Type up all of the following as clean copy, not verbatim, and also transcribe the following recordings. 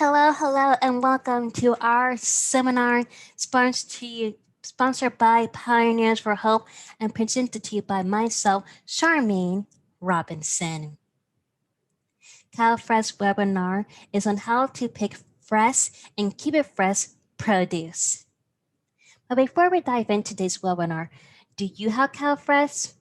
Hello, and welcome to our seminar sponsored by Pioneers for Hope and presented to you by myself, Charmaine Robinson. CalFresh webinar is on how to pick fresh and keep it fresh produce. But before we dive into today's webinar, do you have CalFresh?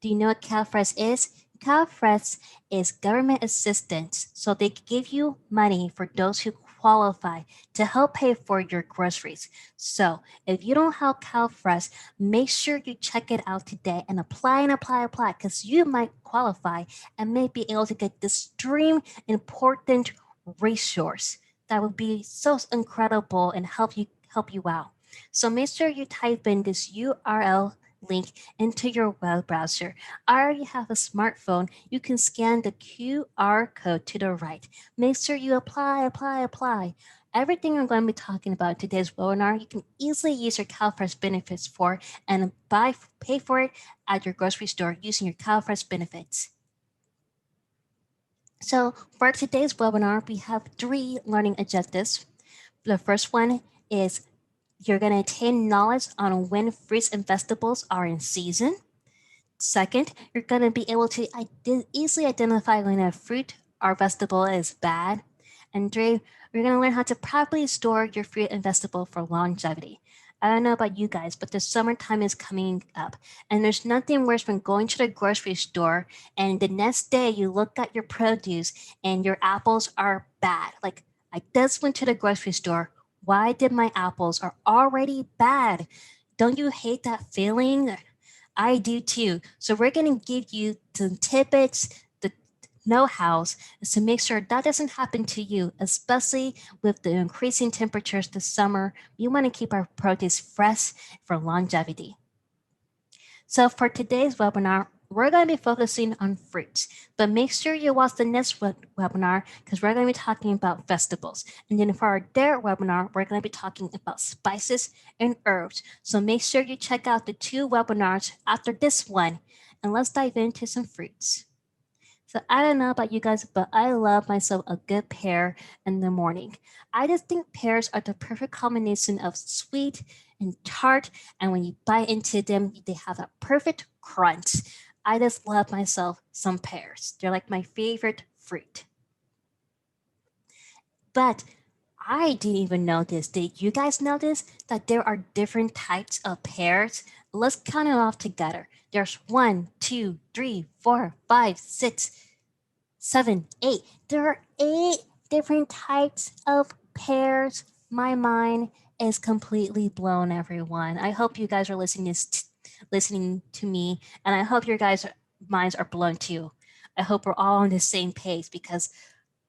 Do you know what CalFresh is? CalFresh is government assistance, so they give you money for those who qualify to help pay for your groceries. So if you don't have CalFresh, make sure you check it out today and apply because you might qualify and may be able to get this extreme important resource that would be so incredible and help you out. So make sure you type in this URL link into your web browser. Or you have a smartphone, you can scan the QR code to the right. Make sure you apply. Everything I'm going to be talking about in today's webinar, you can easily use your CalFresh benefits for and pay for it at your grocery store using your CalFresh benefits. So for today's webinar, we have 3 learning objectives. The first one is you're going to attain knowledge on when fruits and vegetables are in season. Second, you're going to be able to easily identify when a fruit or vegetable is bad. And 3, you're going to learn how to properly store your fruit and vegetable for longevity. I don't know about you guys, but the summertime is coming up, and there's nothing worse than going to the grocery store and the next day you look at your produce and your apples are bad. Like, I just went to the grocery store. Why did my apples are already bad? Don't you hate that feeling? I do too. So we're going to give you some tidbits, the know-hows to make sure that doesn't happen to you, especially with the increasing temperatures this summer. We want to keep our produce fresh for longevity. So for today's webinar, we're going to be focusing on fruits, but make sure you watch the next webinar because we're going to be talking about vegetables. And then for our third webinar, we're going to be talking about spices and herbs. So make sure you check out the 2 webinars after this one, and let's dive into some fruits. So I don't know about you guys, but I love myself a good pear in the morning. I just think pears are the perfect combination of sweet and tart, and when you bite into them, they have a perfect crunch. I just love myself some pears. They're like my favorite fruit. But I didn't even know this. Did you guys know this? That there are different types of pears? Let's count it off together. There's 1, 2, 3, 4, 5, 6, 7, 8. There are 8 different types of pears. My mind is completely blown, everyone. I hope you guys are listening to me, and I hope your guys' minds are blown too. I hope we're all on the same page because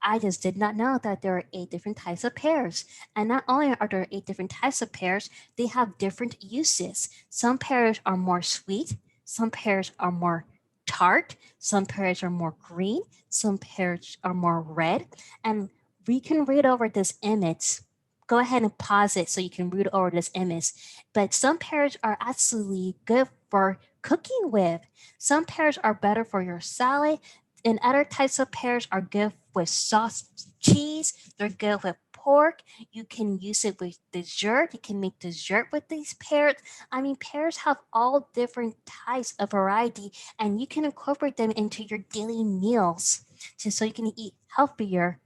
I just did not know that there are 8 different types of pears. And not only are there 8 different types of pears, they have different uses. Some pears are more sweet, some pears are more tart, some pears are more green, some pears are more red. And we can read over this image. Go ahead and pause it so you can read over this image. But some pears are absolutely good for cooking with. Some pears are better for your salad, and other types of pears are good with sauce, cheese. They're good with pork. You can use it with dessert. You can make dessert with these pears. I mean, pears have all different types of variety, and you can incorporate them into your daily meals so you can eat healthier.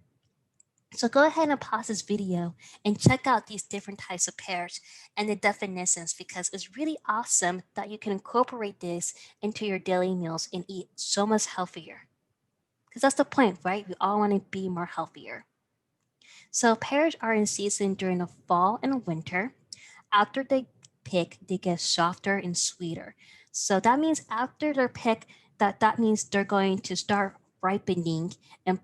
So go ahead and pause this video and check out these different types of pears and the definitions, because it's really awesome that you can incorporate this into your daily meals and eat so much healthier. Because that's the point, right? We all want to be more healthier. So pears are in season during the fall and winter. After they pick, they get softer and sweeter. So that means after they're picked, that means they're going to start ripening and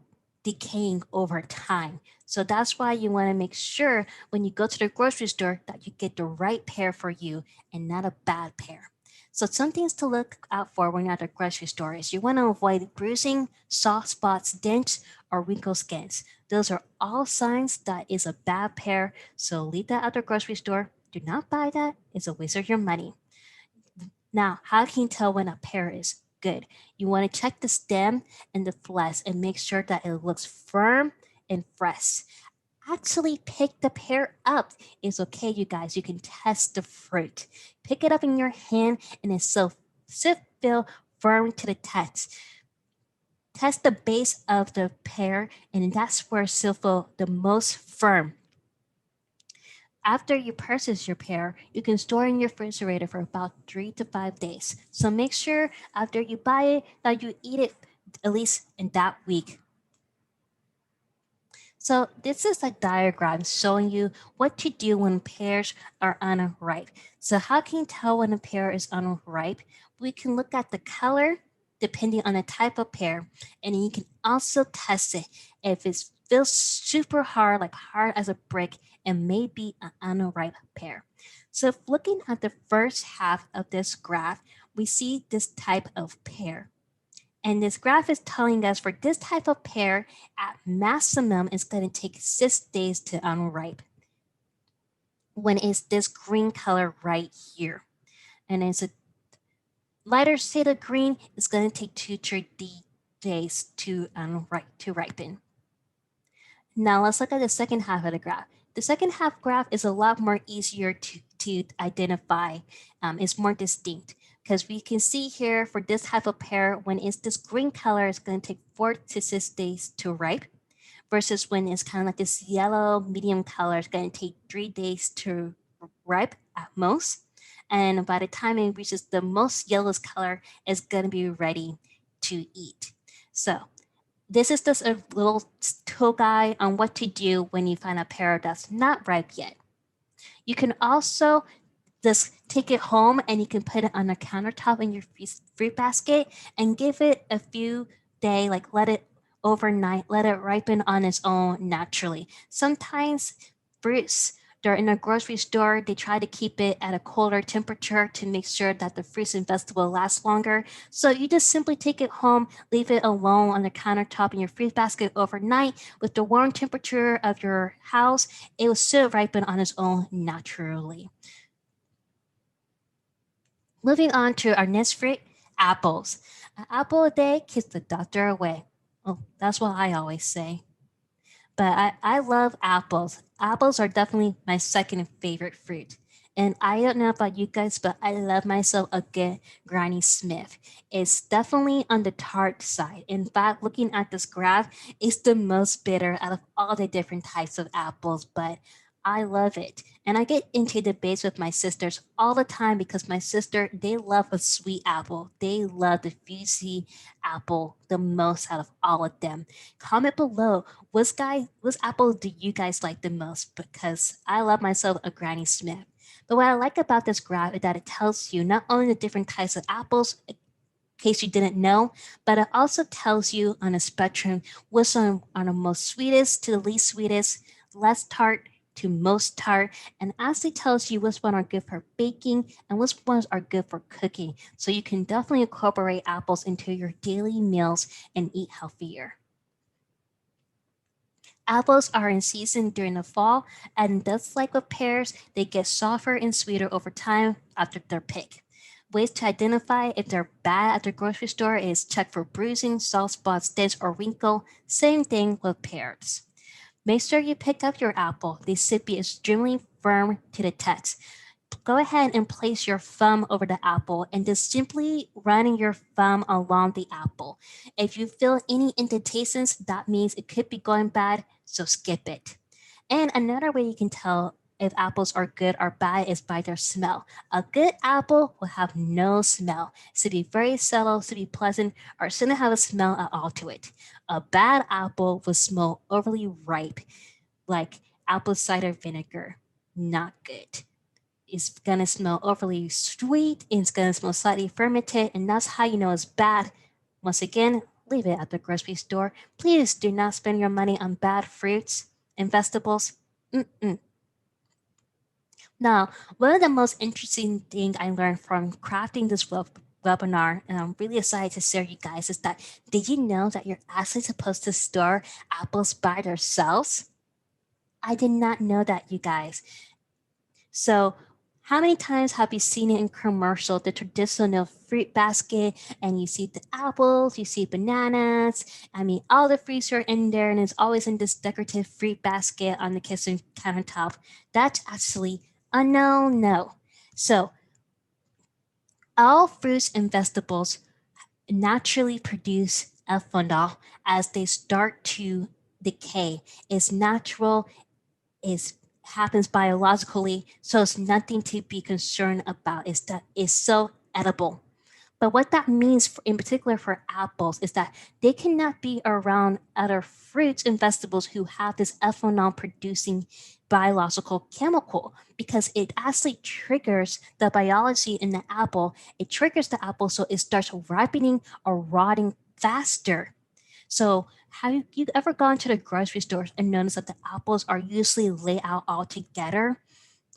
decaying over time. So that's why you want to make sure when you go to the grocery store that you get the right pear for you and not a bad pear. So some things to look out for when you're at the grocery store is you want to avoid bruising, soft spots, dents, or wrinkled skins. Those are all signs that is a bad pear. So leave that at the grocery store. Do not buy that. It's a waste of your money. Now, how can you tell when a pear is good? You want to check the stem and the flesh and make sure that it looks firm and fresh. actually pick the pear up. It's okay, you guys. You can test the fruit. Pick it up in your hand, and it's so feel firm to the touch. Test the base of the pear, and that's where it feel the most firm. After you purchase your pear, you can store in your refrigerator for about 3 to 5 days. So make sure after you buy it that you eat it at least in that week. So this is a diagram showing you what to do when pears are unripe. So how can you tell when a pear is unripe? We can look at the color depending on the type of pear, and you can also test it. If it feels super hard, like hard as a brick, it may be an unripe pear. So if looking at the first half of this graph, we see this type of pear. And this graph is telling us for this type of pear, at maximum, it's going to take 6 days to unripe. When it's this green color right here. And it's a lighter shade of green, it's going to take 2 to 3 days to ripen. Now let's look at the second half of the graph. The second half graph is a lot more easier to identify. It's more distinct because we can see here for this type of pear, when it's this green color, it's going to take 4 to 6 days to ripe, versus when it's kind of like this yellow medium color, it's going to take 3 days to ripe at most. And by the time it reaches the most yellowest color, it's going to be ready to eat. So this is just a little tool guide on what to do when you find a pear that's not ripe yet. You can also just take it home and you can put it on the countertop in your fruit basket and give it a few days, like let it overnight, let it ripen on its own naturally. Sometimes fruits, they're in a grocery store, they try to keep it at a colder temperature to make sure that the fruits and vegetables last longer. So you just simply take it home, leave it alone on the countertop in your fruit basket overnight with the warm temperature of your house. It will still ripen on its own naturally. Moving on to our next fruit, apples. An apple a day keeps the doctor away. Well, that's what I always say. But I love apples. Apples are definitely my second favorite fruit. And I don't know about you guys, but I love myself a good Granny Smith. It's definitely on the tart side. In fact, looking at this graph, it's the most bitter out of all the different types of apples, but I love it. And I get into debates with my sisters all the time because my sister, they love a sweet apple. They love the fuzzy apple the most out of all of them. Comment below which apple do you guys like the most? Because I love myself a Granny Smith. But what I like about this graph is that it tells you not only the different types of apples, in case you didn't know, but it also tells you on a spectrum which are the most sweetest to the least sweetest, less tart to most tart, and actually tells you which ones are good for baking and which ones are good for cooking. So you can definitely incorporate apples into your daily meals and eat healthier. Apples are in season during the fall, and just like with pears, they get softer and sweeter over time after they're picked. Ways to identify if they're bad at the grocery store is check for bruising, soft spots, dents, or wrinkle. Same thing with pears. Make sure you pick up your apple. They should be extremely firm to the touch. Go ahead and place your thumb over the apple and just simply running your thumb along the apple. If you feel any indentations, that means it could be going bad, so skip it. And another way you can tell if apples are good or bad is by their smell. A good apple will have no smell. It should be very subtle, should be pleasant, or shouldn't have a smell at all to it. A bad apple will smell overly ripe, like apple cider vinegar. Not good. It's gonna smell overly sweet, it's gonna smell slightly fermented, and that's how you know it's bad. Once again, leave it at the grocery store. Please do not spend your money on bad fruits and vegetables. Mm-mm. Now, one of the most interesting things I learned from crafting this webinar, and I'm really excited to share you guys, is that did you know that you're actually supposed to store apples by themselves? I did not know that, you guys. So How many times have you seen it in commercial, the traditional fruit basket, and you see the apples, you see bananas, I mean, all the fruits are in there, and it's always in this decorative fruit basket on the kitchen countertop. That's actually a no. So, all fruits and vegetables naturally produce ethanol as they start to decay. It's natural, it happens biologically, so it's nothing to be concerned about. It's so edible. But what that means, in particular for apples, is that they cannot be around other fruits and vegetables who have this ethanol producing biological chemical because it actually triggers the biology in the apple. It triggers the apple so it starts ripening or rotting faster. So, have you ever gone to the grocery stores and noticed that the apples are usually laid out all together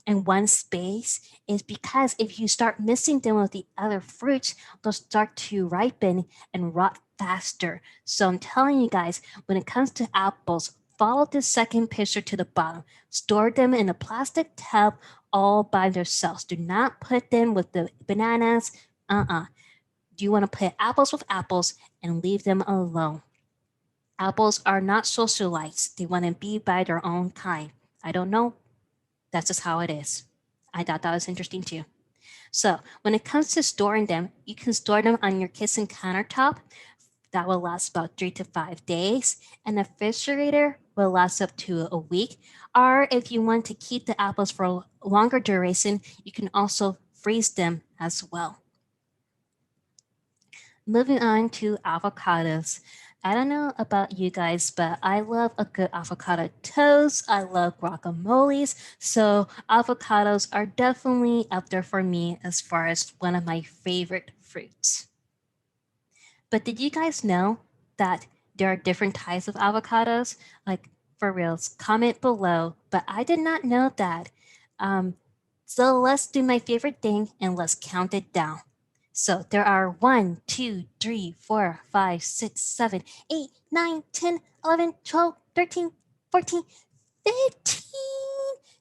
in one space? Is because if you start mixing them with the other fruits, they'll start to ripen and rot faster. So I'm telling you guys, when it comes to apples, follow the second picture to the bottom. Store them in a plastic tub all by themselves. Do not put them with the bananas. Do you want to put apples with apples and leave them alone? Apples are not socialites. They want to be by their own kind. I don't know. That's just how it is. I thought that was interesting too. So, when it comes to storing them, you can store them on your kitchen countertop. That will last about 3 to 5 days. And the refrigerator will last up to a week. Or if you want to keep the apples for a longer duration, you can also freeze them as well. Moving on to avocados. I don't know about you guys, but I love a good avocado toast. I love guacamoles. So, avocados are definitely up there for me as far as one of my favorite fruits. But did you guys know that there are different types of avocados? Like, for reals, comment below. But I did not know that. Um, so, let's do my favorite thing and let's count it down. So there are 1, 2, 3, 4, 5, 6, 7, 8, 9, 10, 11, 12, 13, 14, 15.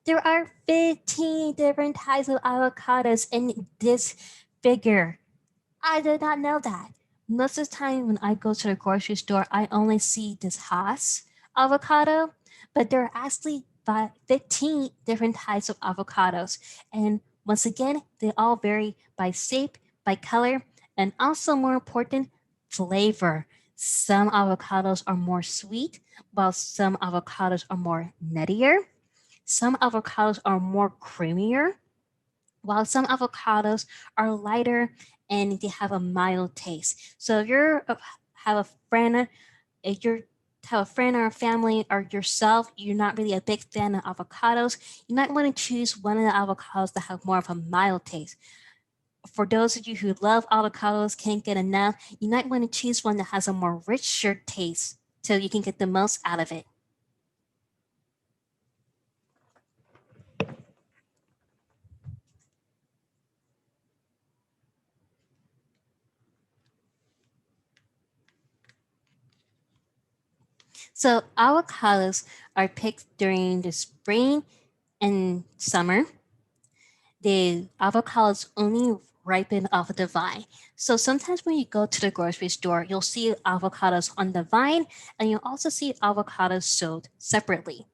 There are 15 different types of avocados in this figure. I did not know that. Most of the time when I go to the grocery store, I only see this Hass avocado, but there are actually 15 different types of avocados. And once again, they all vary by shape, by color, and also more important, flavor. Some avocados are more sweet, while some avocados are more nuttier. Some avocados are more creamier, while some avocados are lighter and they have a mild taste. So if you're have a friend, if you have a friend or a family or yourself, you're not really a big fan of avocados, you might want to choose one of the avocados that have more of a mild taste. For those of you who love avocados, can't get enough, you might want to choose one that has a more richer taste so you can get the most out of it. So avocados are picked during the spring and summer. The avocados only ripen off the vine. So sometimes when you go to the grocery store, you'll see avocados on the vine and you'll also see avocados sold separately.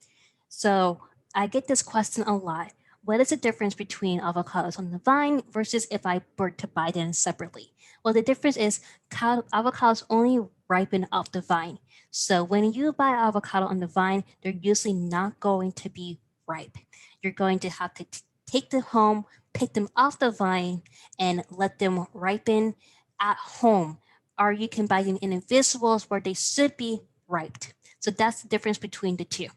So I get this question a lot. What is the difference between avocados on the vine versus if I were to buy them separately? Well, the difference is avocados only ripen off the vine. So when you buy avocado on the vine, they're usually not going to be ripe. You're going to have to take them home, pick them off the vine, and let them ripen at home. Or you can buy them in invisibles where they should be ripe. So that's the difference between the two.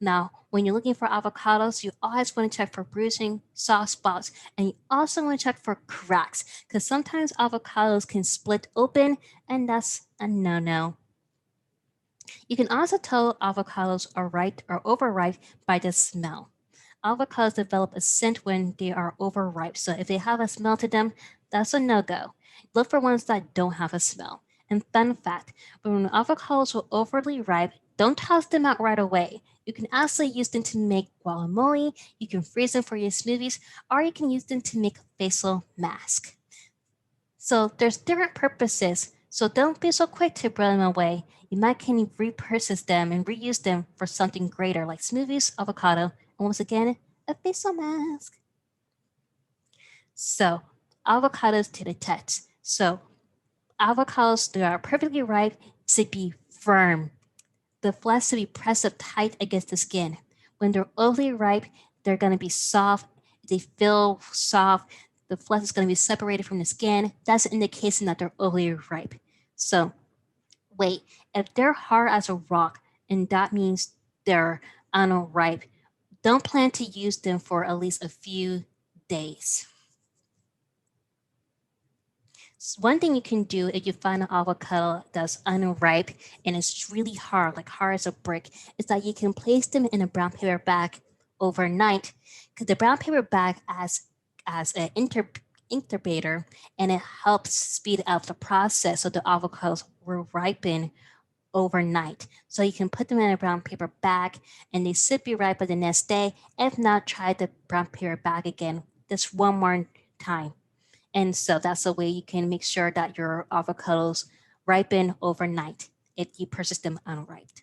Now, when you're looking for avocados, you always want to check for bruising, soft spots, and you also want to check for cracks because sometimes avocados can split open, and that's a no. You can also tell avocados are ripe or overripe by the smell. Avocados develop a scent when they are overripe, so if they have a smell to them, that's a no-go. Look for ones that don't have a smell. And fun fact, when avocados are overly ripe, don't toss them out right away. You can also use them to make guacamole, you can freeze them for your smoothies, or you can use them to make a facial mask. So there's different purposes. So don't be so quick to throw them away. You might can repurpose them and reuse them for something greater like smoothies, avocado, and once again, a facial mask. So avocados to the test. So avocados that are perfectly ripe to be firm. The flesh to be pressed up tight against the skin. When they're overly ripe, they're going to be soft. They feel soft. The flesh is going to be separated from the skin. That's an indication that they're overly ripe. So, wait, if they're hard as a rock, and that means they're unripe, don't plan to use them for at least a few days. One thing you can do if you find an avocado that's unripe and it's really hard, like hard as a brick, is that you can place them in a brown paper bag overnight. Because the brown paper bag as an incubator, and it helps speed up the process so the avocados will ripen overnight. So you can put them in a brown paper bag and they should be ripe by the next day. If not, try the brown paper bag again just one more time. And so that's a way you can make sure that your avocados ripen overnight if you purchase them unripe.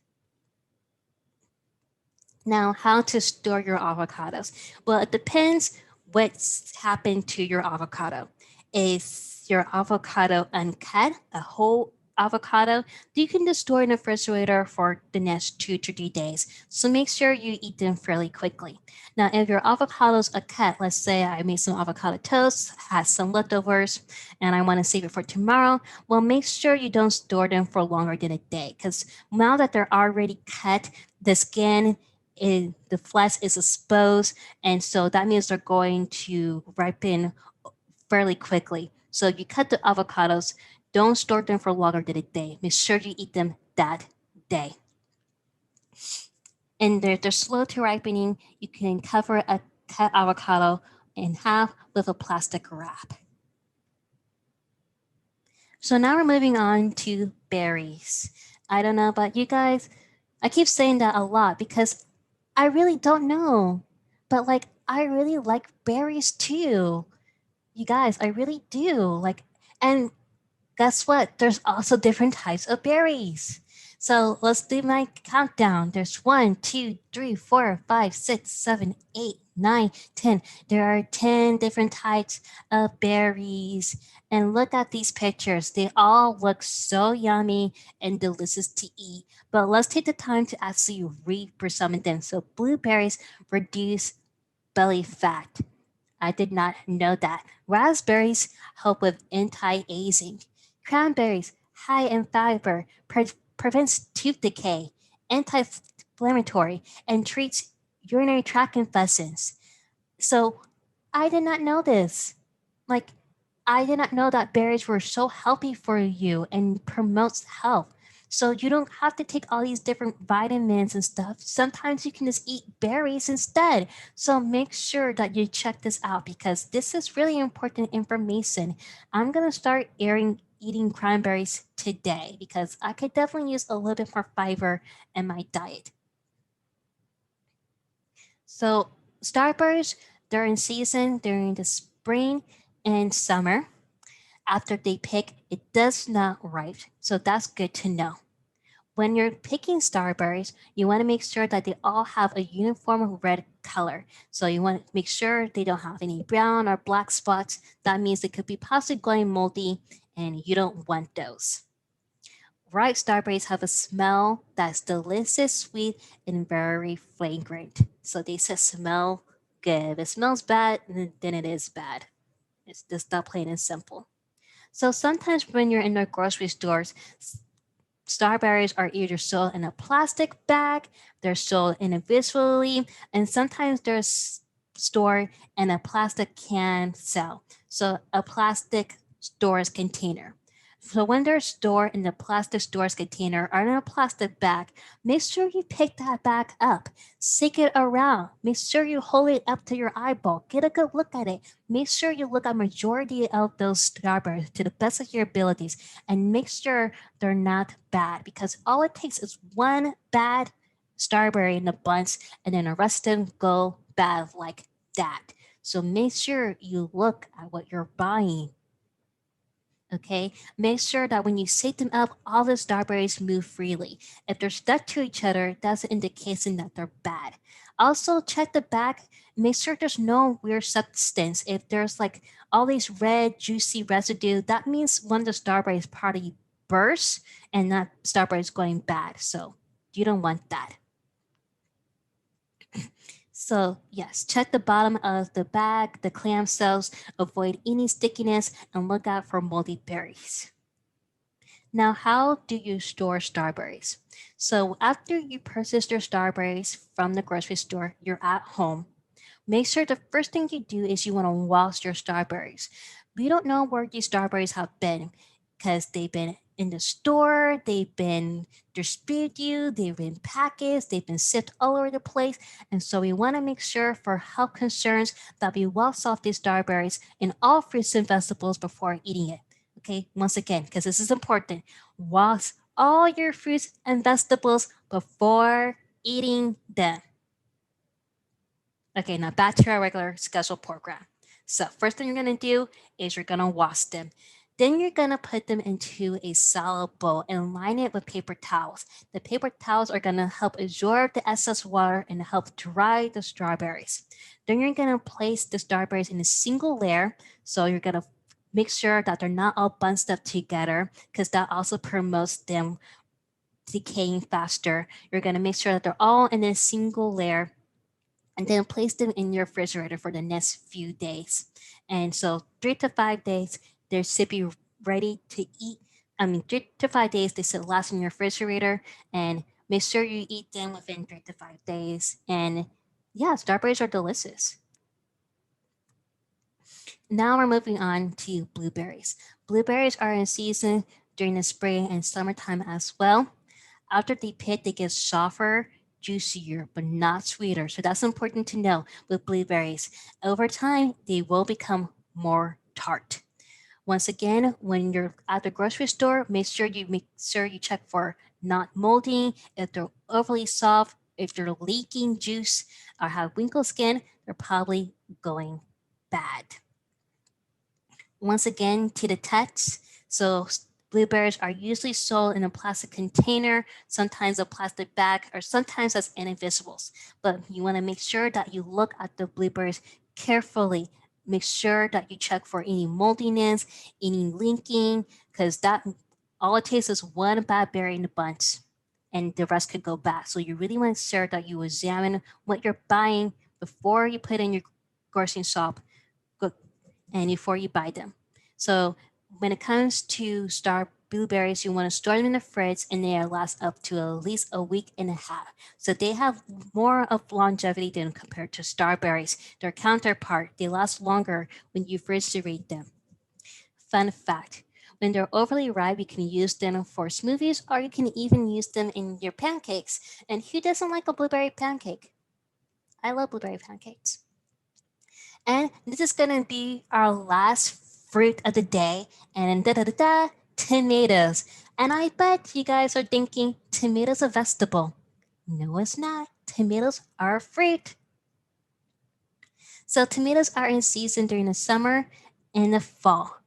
Now, how to store your avocados? Well, it depends what's happened to your avocado. Is your avocado uncut, a whole avocado? You can just store in the refrigerator for the next 2 to 3 days. So make sure you eat them fairly quickly. Now, if your avocados are cut, let's say I made some avocado toast, had some leftovers, and I want to save it for tomorrow, well, make sure you don't store them for longer than a day because now that they're already cut, the skin the flesh is exposed, and so that means they're going to ripen fairly quickly. So if you cut the avocados, don't store them for longer than a day. Make sure you eat them that day. And they're slow to ripening. You can cover a cut avocado in half with a plastic wrap. So now we're moving on to berries. I don't know about you guys. I keep saying that a lot because I really don't know. But like I really like berries too. You guys, I really do. And guess what? There's also different types of berries. So let's do my countdown. There's 1, 2, 3, 4, 5, 6, 7, 8, 9, 10. There are 10 different types of berries. And look at these pictures. They all look so yummy and delicious to eat. But let's take the time to actually read for some of them. So blueberries reduce belly fat. I did not know that. Raspberries help with anti-aging. Cranberries, high in fiber, prevents tooth decay, anti-inflammatory, and treats urinary tract infections. So I did not know this. Like, I did not know that berries were so healthy for you and promotes health. So you don't have to take all these different vitamins and stuff. Sometimes you can just eat berries instead. So make sure that you check this out because this is really important information. I'm gonna start eating cranberries today because I could definitely use a little bit more fiber in my diet. So starbursts during season during the spring and summer. After they pick, it does not ripe. So that's good to know. When you're picking starberries, you want to make sure that they all have a uniform red color. So you want to make sure they don't have any brown or black spots. That means they could be possibly going moldy, and you don't want those. Ripe strawberries have a smell that's delicious, sweet, and very fragrant. So they say smell good. If it smells bad, then it is bad. It's just that plain and simple. So sometimes when you're in the grocery stores, strawberries are either sold in a plastic bag, they're sold individually, and sometimes they're stored in a plastic can cell. So a plastic storage container. So when they're stored in the plastic storage container or in a plastic bag, make sure you pick that bag up, shake it around, make sure you hold it up to your eyeball, get a good look at it. Make sure you look at majority of those strawberries to the best of your abilities and make sure they're not bad because all it takes is one bad strawberry in the buns, and then the rest of them go bad like that. So make sure you look at what you're buying. Okay, make sure that when you shake them up, all the strawberries move freely. If they're stuck to each other, that's an indication that they're bad. Also, check the back. Make sure there's no weird substance. If there's like all these red, juicy residue, that means one of the strawberries probably burst and that strawberry is going bad. So you don't want that. So, yes, check the bottom of the bag, the clam cells, avoid any stickiness, and look out for moldy berries. Now, how do you store strawberries? So, after you purchase your strawberries from the grocery store, you're at home. Make sure the first thing you do is you want to wash your strawberries. We don't know where these strawberries have been because they've been in the store, they've been distributed you, they've been packaged, they've been shipped all over the place. And so we want to make sure for health concerns that we wash off these strawberries in all fruits and vegetables before eating it. Okay, once again, because this is important, wash all your fruits and vegetables before eating them. Okay, now back to our regular scheduled program. So first thing you're gonna do is you're gonna wash them. Then you're gonna put them into a salad bowl and line it with paper towels. The paper towels are gonna help absorb the excess water and help dry the strawberries. Then you're gonna place the strawberries in a single layer. So you're gonna make sure that they're not all bunched up together because that also promotes them decaying faster. You're gonna make sure that they're all in a single layer and then place them in your refrigerator for the next few days. And so 3 to 5 days, they should be ready to eat. 3 to 5 days, they should last in your refrigerator and make sure you eat them within 3 to 5 days. And yeah, strawberries are delicious. Now we're moving on to blueberries. Blueberries are in season during the spring and summertime as well. After they pick, they get softer, juicier, but not sweeter. So that's important to know with blueberries. Over time, they will become more tart. Once again, when you're at the grocery store, make sure you check for not molding. If they're overly soft, if they're leaking juice or have wrinkle skin, they're probably going bad. Once again, to the text. So blueberries are usually sold in a plastic container, sometimes a plastic bag, or sometimes as indivisibles. But you want to make sure that you look at the blueberries carefully. Make sure that you check for any moldiness, any linking, because that all it takes is one bad berry in the bunch and the rest could go bad. So you really want to make sure that you examine what you're buying before you put in your grocery shop and before you buy them. So when it comes to star blueberries, you want to store them in the fridge and they last up to at least a week and a half. So they have more of longevity than compared to strawberries. Their counterpart, they last longer when you refrigerate them. Fun fact. When they're overly ripe, you can use them for smoothies or you can even use them in your pancakes. And who doesn't like a blueberry pancake? I love blueberry pancakes. And this is gonna be our last fruit of the day. And da da da da, tomatoes. And I bet you guys are thinking tomatoes are vegetable. No, it's not. Tomatoes are a fruit. So tomatoes are in season during the summer and the fall.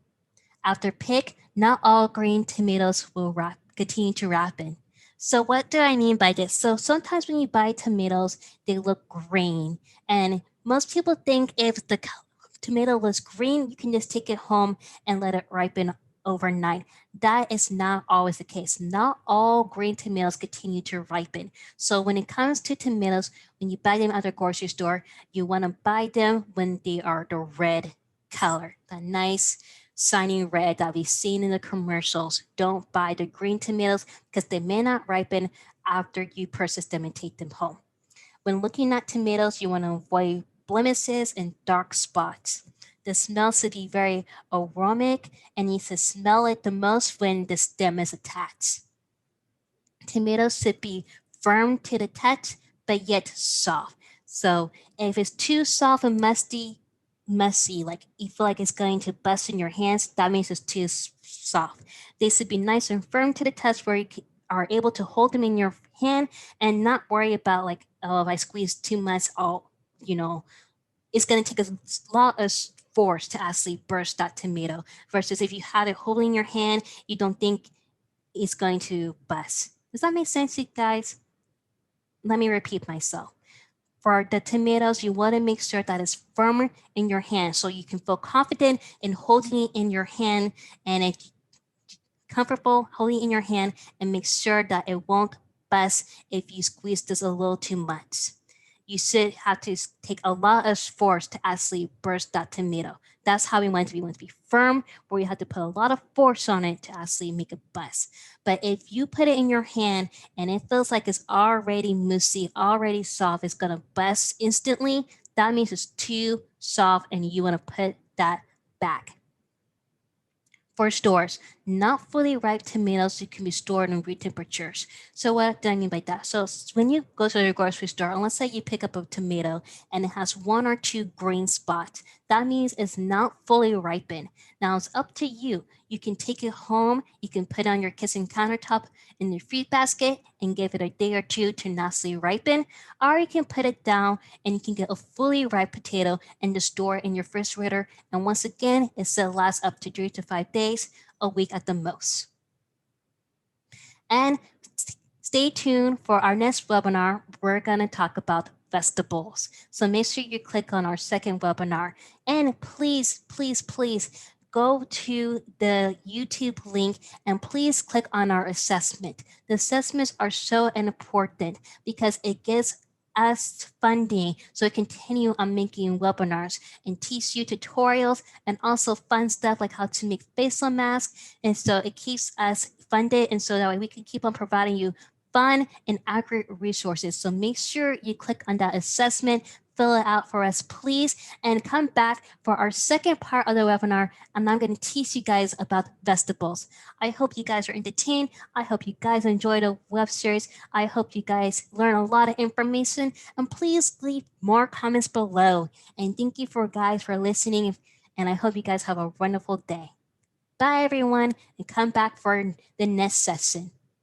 After pick, not all green tomatoes will continue to ripen. So what do I mean by this? So sometimes when you buy tomatoes, they look green, and most people think if the tomato looks green, you can just take it home and let it ripen overnight. That is not always the case. Not all green tomatoes continue to ripen. So when it comes to tomatoes, when you buy them at the grocery store, you want to buy them when they are the red color, the nice shiny red that we've seen in the commercials. Don't buy the green tomatoes because they may not ripen after you purchase them and take them home. When looking at tomatoes, you want to avoid blemishes and dark spots. The smell should be very aromatic and you should smell it the most when the stem is attached. Tomatoes should be firm to the touch but yet soft. So if it's too soft and messy, like you feel like it's going to bust in your hands, that means it's too soft. They should be nice and firm to the touch where you are able to hold them in your hand and not worry about like, oh, if I squeeze too much, oh, you know, it's going to take a lot of force to actually burst that tomato. Versus if you have it holding in your hand, you don't think it's going to bust. Does that make sense, you guys? Let me repeat myself. For the tomatoes, you want to make sure that it's firmer in your hand so you can feel confident in holding it in your hand and if comfortable holding it in your hand and make sure that it won't bust if you squeeze this a little too much. You should have to take a lot of force to actually burst that tomato. That's how we want it to be. We want it to be firm, where you have to put a lot of force on it to actually make it bust. But if you put it in your hand and it feels like it's already moussey, already soft, it's gonna bust instantly. That means it's too soft, and you want to put that back. For stores, not fully ripe tomatoes can be stored in room temperatures. So what do I mean by that? So when you go to the grocery store, and let's say you pick up a tomato and it has one or two green spots, that means it's not fully ripened. Now it's up to you. You can take it home, you can put it on your kitchen countertop in your fruit basket and give it a day or two to nicely ripen, or you can put it down and you can get a fully ripe potato and just store it in your refrigerator. And once again, it still lasts up to 3 to 5 days, a week at the most. And stay tuned for our next webinar. We're going to talk about vegetables. So make sure you click on our second webinar. And please, please, please go to the YouTube link and please click on our assessment. The assessments are so important because it gives us funding so we continue on making webinars and teach you tutorials and also fun stuff like how to make facial masks. And so it keeps us funded, and so that way we can keep on providing you fun and accurate resources. So make sure you click on that assessment, fill it out for us, please, and come back for our second part of the webinar. And I'm going to teach you guys about vegetables. I hope you guys are entertained. I hope you guys enjoyed the web series. I hope you guys learn a lot of information. And please leave more comments below. And thank you for guys for listening. And I hope you guys have a wonderful day. Bye, everyone, and come back for the next session.